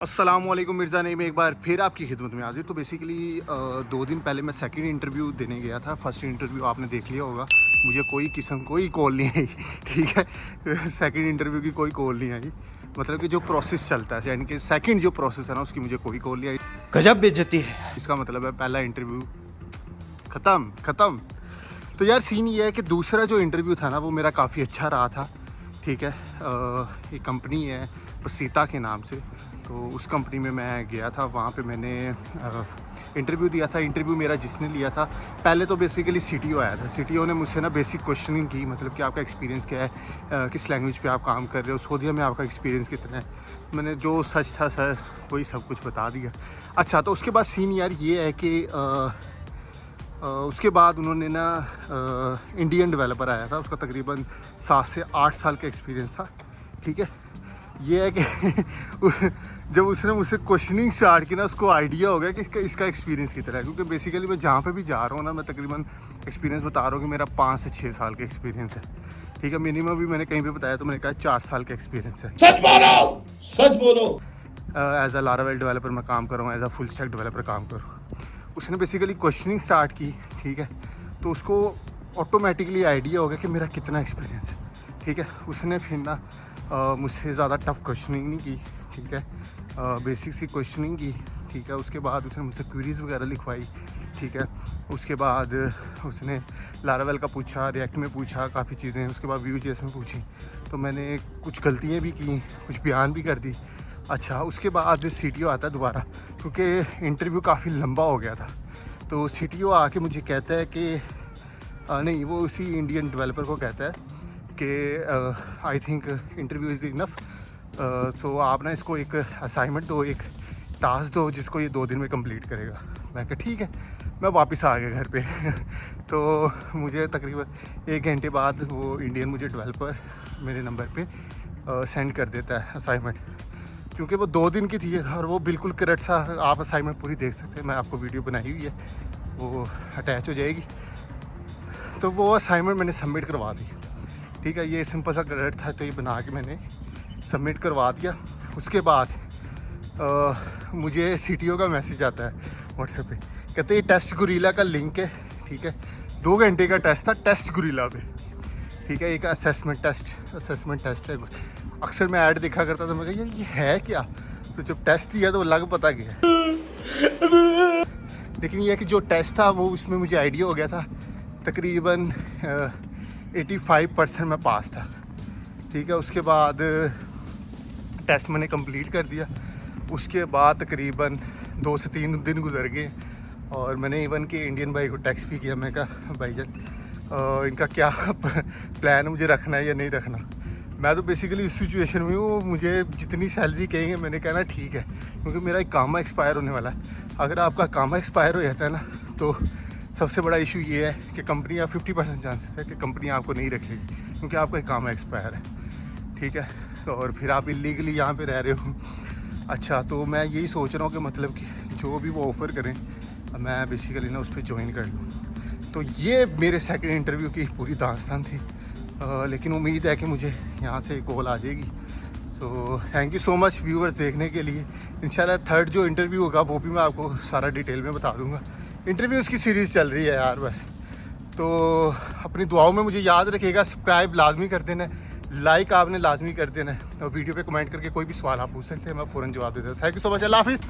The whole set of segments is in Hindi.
अस्सलामुअलैकुम मिर्ज़ा नईम एक बार फिर आपकी खिदमत में हाज़िर। तो बेसिकली 2 दिन पहले मैं सेकंड इंटरव्यू देने गया था। फर्स्ट इंटरव्यू आपने देख लिया होगा, मुझे कोई कॉल नहीं आई। ठीक है, सेकंड इंटरव्यू की कोई कॉल नहीं आई। मतलब कि जो प्रोसेस चलता है, यानी कि सेकंड जो प्रोसेस है ना, उसकी मुझे कोई कॉल नहीं आई। गजब बेइज्जती है। इसका मतलब है पहला इंटरव्यू ख़त्म। तो यार सीन ये है कि दूसरा जो इंटरव्यू था ना, वो मेरा काफ़ी अच्छा रहा था। ठीक है, एक कंपनी है पसीता के नाम से, तो उस कंपनी में मैं गया था। वहाँ पे मैंने इंटरव्यू दिया था। इंटरव्यू मेरा जिसने लिया था, पहले तो बेसिकली सीटीओ आया था। सीटीओ ने मुझसे ना बेसिक क्वेश्चनिंग की, मतलब कि आपका एक्सपीरियंस क्या है, किस लैंग्वेज पे आप काम कर रहे हो, सऊदीया में आपका एक्सपीरियंस कितना है। मैंने जो सच था सर वही सब कुछ बता दिया। अच्छा, तो उसके बाद सीन यार ये है कि उसके बाद उन्होंने ना इंडियन डेवलपर आया था, उसका तकरीबन 7 से 8 साल का एक्सपीरियंस था। ठीक है, ये है कि जब उसने मुझसे क्वेश्चनिंग स्टार्ट की ना, उसको आइडिया हो गया कि इसका एक्सपीरियंस कितना है। क्योंकि बेसिकली मैं जहाँ पे भी जा रहा हूँ ना, मैं तकरीबन एक्सपीरियंस बता रहा हूँ कि मेरा 5 से 6 साल का एक्सपीरियंस है। ठीक है, मिनिमम भी मैंने कहीं पे बताया तो मैंने कहा 4 साल का एक्सपीरियंस है। सच बोलो। एज अ लारावेल डेवलपर मैं काम कर रहा हूँ, as a full stack developer काम कर रहा हूँ। उसने बेसिकली क्वेश्चनिंग स्टार्ट की। ठीक है, तो उसको ऑटोमेटिकली आइडिया हो गया कि मेरा कितना एक्सपीरियंस है। ठीक है, उसने फिर ना मुझसे ज़्यादा टफ क्वेश्चनिंग नहीं की। ठीक है, बेसिक सी क्वेश्चनिंग की। ठीक है, उसके बाद उसने मुझसे क्वेरीज़ वगैरह लिखवाई। ठीक है, उसके बाद उसने लारावेल का पूछा, रिएक्ट में पूछा, काफ़ी चीज़ें। उसके बाद Vue.js में पूछी, तो मैंने कुछ गलतियाँ भी की, कुछ बयान भी कर दी। अच्छा, उसके बाद सीटीओ आता है दोबारा, क्योंकि इंटरव्यू काफ़ी लंबा हो गया था। तो सीटीओ आके मुझे कहता है कि नहीं, वो उसी इंडियन डेवलपर को कहता है कि I think interview is enough, so आप ना इसको एक असाइनमेंट दो, एक टास्क दो, जिसको ये 2 दिन में कंप्लीट करेगा। मैं कहा ठीक है। मैं वापस आ गया घर पे। तो मुझे तकरीबन 1 घंटे बाद वो इंडियन मुझे डेवलपर मेरे नंबर पे सेंड कर देता है असाइनमेंट। क्योंकि वो 2 दिन की थी और वो बिल्कुल करेक्ट सा, आप असाइनमेंट पूरी देख सकते हैं, मैं आपको वीडियो बनाई हुई है, वो अटैच हो जाएगी। तो वो असाइनमेंट मैंने सबमिट करवा दी। ठीक है, ये सिंपल सा करेक्ट था, तो ये बना के मैंने सबमिट करवा दिया। उसके बाद मुझे सीटीओ का मैसेज आता है व्हाट्सएप पे, कहते ये टेस्ट गुरीला का लिंक है। ठीक है, 2 घंटे का टेस्ट था टेस्ट गुरीला पे। ठीक है, एक असेसमेंट टेस्ट है। अक्सर मैं ऐड देखा करता था, मैं कहा यार ये है क्या। तो जब टेस्ट दिया तो लग पता गया। लेकिन यह कि जो टेस्ट था वो, उसमें मुझे आइडिया हो गया था तकरीबन 85% मैं पास था। ठीक है, उसके बाद टेस्ट मैंने कंप्लीट कर दिया। उसके बाद तकरीबन 2 से 3 दिन गुजर गए और मैंने इवन के इंडियन भाई को टेक्स्ट भी किया। मैं कहा भाईजान इनका क्या प्लान, मुझे रखना है या नहीं रखना। मैं तो बेसिकली इस सिचुएशन में हूँ, मुझे जितनी सैलरी कहेंगे मैंने कहना ठीक है, क्योंकि मेरा एक कामा एक्सपायर होने वाला है। अगर आपका कामा एक्सपायर हो जाता है ना, तो सबसे बड़ा इशू ये है कि कंपनी, आप 50% चांसेस है कि कंपनी आपको नहीं रखेगी, क्योंकि आपका एक कामा एक्सपायर है। ठीक है, तो और फिर आप इलीगली यहाँ पे रह रहे हो। अच्छा, तो मैं यही सोच रहा हूँ कि मतलब कि जो भी वो ऑफ़र करें, मैं बेसिकली ना उस पर ज्वाइन कर लूँ। तो ये मेरे सेकंड इंटरव्यू की पूरी दास्तान थी। लेकिन उम्मीद है कि मुझे यहाँ से कॉल आ जाएगी। So thank you so much viewers देखने के लिए। इंशाल्लाह थर्ड जो इंटरव्यू होगा वो भी मैं आपको सारा डिटेल में बता दूँगा। इंटरव्यूज़ की सीरीज़ चल रही है यार बस। तो अपनी दुआओं में मुझे याद रखिएगा, सब्सक्राइब लाजमी कर देना, लाइक आपने लाजमी कर देना है, और वीडियो पे कमेंट करके कोई भी सवाल आप पूछ सकते हैं, मैं फ़ौरन जवाब दे देता हूँ। थैंक यू सो मच, अल्लाह हाफिज़।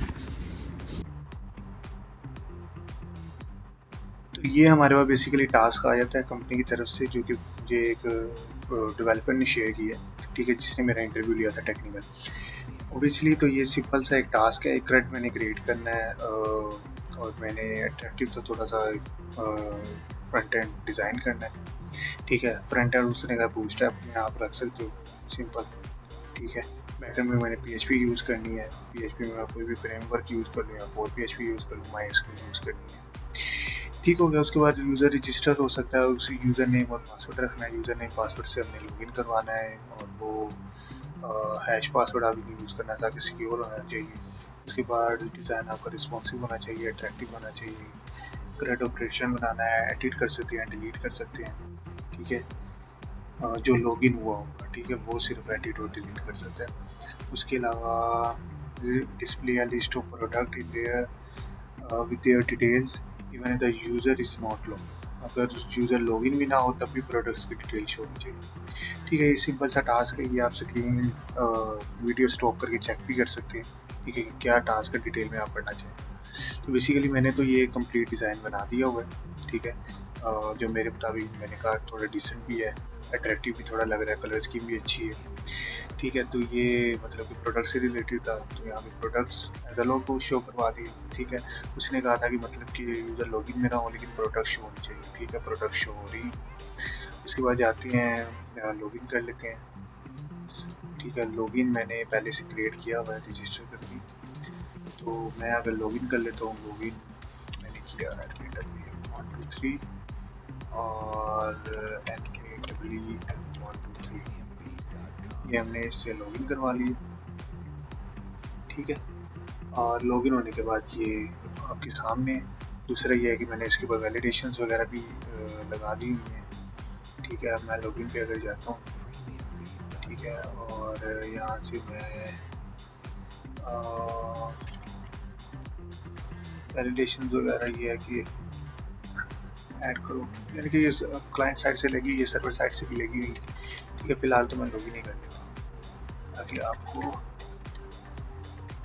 तो ये हमारे पास बेसिकली टास्क आ जाता है कंपनी की तरफ से, जो कि मुझे एक डेवलपर ने शेयर किया है। ठीक है, जिसने मेरा इंटरव्यू लिया था टेक्निकल। ओबियसली तो ये सिंपल सा एक टास्क है, एक क्रेड मैंने क्रिएट करना है और मैंने अट्रैक्टिव सा थोड़ा सा फ्रंट एंड डिज़ाइन करना है। ठीक है, फ्रंट एंड उसने कहा बूटस्ट्रैप में आप रख सकते हो, सिंपल। ठीक है, बैकएंड में मैंने PHP यूज़ करनी है। PHP में मैं कोई भी फ्रेमवर्क यूज़ कर लूँ या कोर PHP यूज़ कर लूँ, MySQL यूज़ करनी है। ठीक हो गया। उसके बाद यूज़र रजिस्टर हो सकता है, उस यूज़र नेम और पासवर्ड रखना है। यूज़र नेम पासवर्ड से हमने लॉगिन करवाना है, और वो हैश पासवर्ड आपने यूज़ करना है ताकि सिक्योर होना चाहिए। उसके बाद डिज़ाइन आपका रिस्पॉन्सिव होना चाहिए, अट्रैक्टिव होना चाहिए। क्रेड ऑपरेशन बनाना है, एडिट कर सकते हैं, डिलीट कर सकते हैं। ठीक है, जो लॉगिन हुआ होगा, ठीक है, वो सिर्फ एडिट और डिलीट कर सकते हैं। उसके अलावा display a list of product in their with their details even if the user is not log। अगर यूज़र लॉगिन भी ना हो तब भी प्रोडक्ट्स की डिटेल शो होनी चाहिए। ठीक है, ये सिंपल सा टास्क है, ये आप स्क्रीन वीडियो स्टॉप करके चेक भी कर सकते हैं। ठीक है, क्या टास्क है डिटेल में आप पढ़ना चाहें। तो बेसिकली मैंने तो ये कंप्लीट डिज़ाइन बना दिया हुआ है। ठीक है, जो मेरे मुताबिक मैंने कहा थोड़ा डिसेंट भी है, अट्रैक्टिव भी थोड़ा लग रहा है, कलर स्कीम भी अच्छी है। ठीक है, तो ये मतलब कि प्रोडक्ट से रिलेटेड था, तो यहाँ पे प्रोडक्ट्स एज अ लोग को शो करवा दिए। ठीक है, उसने कहा था कि मतलब कि यूज़र लॉगिन में ना हो लेकिन प्रोडक्ट शो होनी चाहिए। ठीक है, प्रोडक्ट शो हो रही। उसके बाद जाते हैं लॉगिन कर लेते हैं। ठीक है, लॉगिन मैंने पहले से क्रिएट किया हुआ है, रजिस्टर कर दी। तो मैं अगर लॉगिन कर लेता हूँ, लॉगिन मैंने किया है 1 2 3 और NKWM123 ये हमने इससे लॉगिन करवा लिए। ठीक है, और लॉगिन होने के बाद ये आपके सामने। दूसरा ये है कि मैंने इसके ऊपर वैलिडेशंस वगैरह भी लगा दी हुई हैं। ठीक है, मैं लॉगिन पे अगर जाता हूँ, ठीक है, और यहाँ से मैं वैलिडेशंस वगैरह ये है कि ऐड करो, यानी कि ये क्लाइंट साइड से लगी, ये सर्वर साइड से भी लगी हुई। ठीक है, फ़िलहाल तो मैं लॉगिन नहीं करने वाला ताकि आपको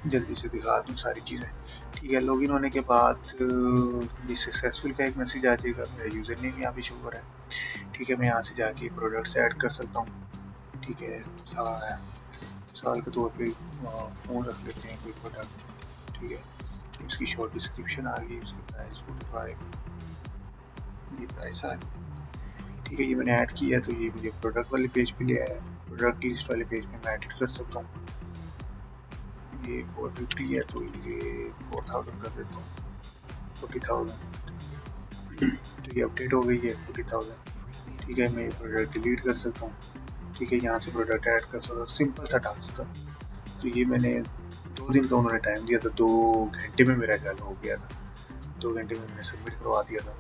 जल्दी से दिखा दूँ सारी चीज़ें। ठीक है, लॉगिन होने के बाद ये सक्सेसफुल का एक मैसेज आ जाएगा, मेरा यूज़र नेम यहाँ पे शो हो रहा है। ठीक है, मैं यहाँ से जाके प्रोडक्ट्स ऐड कर सकता हूँ। ठीक है, मिसाल के तौर पे फ़ोन रख लेते हैं कोई प्रोडक्ट। ठीक है, उसकी शॉर्ट डिस्क्रिप्शन आ गई, उसकी प्राइस 45, ये प्राइस आ गई। ठीक है, ये मैंने ऐड किया तो ये मुझे प्रोडक्ट वाले पेज पे ले आया। प्रोडक्ट लिस्ट वाले पेज में मैं एडिट कर सकता हूँ। ये 450 है तो ये 4000 कर देता हूँ, 40,000। तो ये अपडेट हो गई है 40,000। ठीक है, मैं प्रोडक्ट डिलीट कर सकता हूँ। ठीक है, यहाँ से प्रोडक्ट ऐड कर सकता हूँ। सिंपल सा टास्क था। तो ये मैंने 2 दिन का उन्होंने टाइम दिया था, 2 घंटे में मेरा चालू हो गया था। 2 घंटे में मैंने सबमिट करवा दिया था।